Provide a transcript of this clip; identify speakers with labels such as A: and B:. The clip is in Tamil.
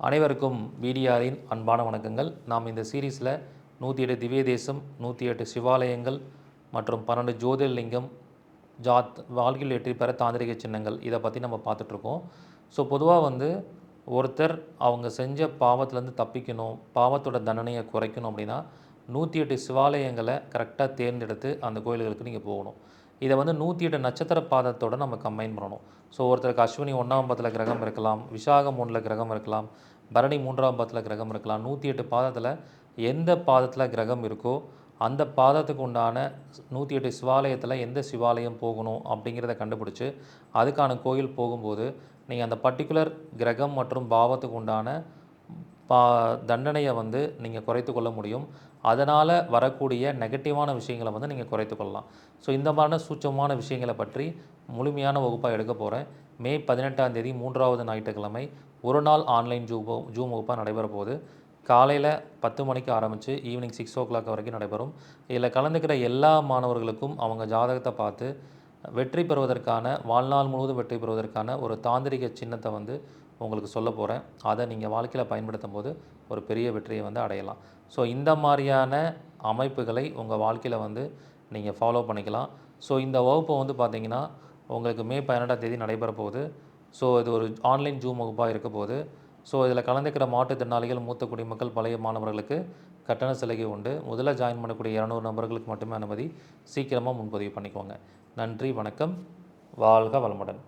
A: அனைவருக்கும் பிடிஆரின் அன்பான வணக்கங்கள். நாம் இந்த சீரீஸில் 108 திவ்ய தேசம், 108 சிவாலயங்கள் மற்றும் 12 ஜோதிர்லிங்கம், வாழ்க்கையில் வெற்றி பெற தாந்திரிக சின்னங்கள் இதை பற்றி நம்ம பார்த்துட்ருக்கோம். ஸோ பொதுவாக ஒருத்தர் அவங்க செஞ்ச பாவத்திலேருந்து தப்பிக்கணும், பாவத்தோட தண்டனையை குறைக்கணும் அப்படின்னா 108 சிவாலயங்களை கரெக்டாக தேர்ந்தெடுத்து அந்த கோயில்களுக்கு நீங்கள் போகணும். இதை 108 நட்சத்திர பாதத்தோடு நம்ம கம்பைன் பண்ணணும். ஸோ ஒருத்தருக்கு அஸ்வினி 1ஆம் பாதத்தில் கிரகம் இருக்கலாம், விசாகம் 1 கிரகம் இருக்கலாம், பரணி 3ஆம் பாதத்தில் கிரகம் இருக்கலாம். 108 பாதத்தில் எந்த பாதத்தில் கிரகம் இருக்கோ அந்த பாதத்துக்கு உண்டான 108 சிவாலயத்தில் எந்த சிவாலயம் போகணும் அப்படிங்கிறத கண்டுபிடிச்சி அதுக்கான கோயில் போகும்போது நீங்கள் அந்த பர்டிகுலர் கிரகம் மற்றும் பாவத்துக்கு உண்டான தண்டனையை நீங்கள் குறைத்து கொள்ள முடியும். அதனால் வரக்கூடிய நெகட்டிவான விஷயங்களை நீங்கள் குறைத்து கொள்ளலாம். ஸோ இந்த மாதிரியான சூட்சமான விஷயங்களை பற்றி முழுமையான வகுப்பாக எடுக்க போகிறேன். மே 18ஆம் தேதி 3வது ஞாயிற்றுக்கிழமை ஒரு நாள் ஆன்லைன் ஜூம் வகுப்பாக நடைபெற போகுது. காலையில் 10 மணிக்கு ஆரம்பித்து ஈவினிங் 6 o'clock வரைக்கும் நடைபெறும். இதில் கலந்துக்கிற எல்லா மாணவர்களுக்கும் அவங்க ஜாதகத்தை பார்த்து வெற்றி பெறுவதற்கான, வாழ்நாள் முழுவதும் வெற்றி பெறுவதற்கான ஒரு தாந்திரிக சின்னத்தை உங்களுக்கு சொல்ல போகிறேன். அதை நீங்கள் வாழ்க்கையில் பயன்படுத்தும் போது ஒரு பெரிய வெற்றியை அடையலாம். ஸோ இந்த மாதிரியான அமைப்புகளை உங்கள் வாழ்க்கையில் நீங்கள் ஃபாலோ பண்ணிக்கலாம். ஸோ இந்த வகுப்பு பார்த்திங்கன்னா உங்களுக்கு மே 18ஆம் தேதி நடைபெற போகுது. ஸோ இது ஒரு ஆன்லைன் ஜூம் வகுப்பாக இருக்க போகுது. ஸோ இதில் கலந்துக்கிற மாற்றுத்திறனாளிகள், மூத்த குடிமக்கள், பழைய மாணவர்களுக்கு கட்டண சலுகை உண்டு. முதல்ல ஜாயின் பண்ணக்கூடிய 200 நபர்களுக்கு மட்டுமே அனுமதி. சீக்கிரமாக முன்பதிவு பண்ணிக்கோங்க. நன்றி, வணக்கம், வாழ்க வளமுடன்.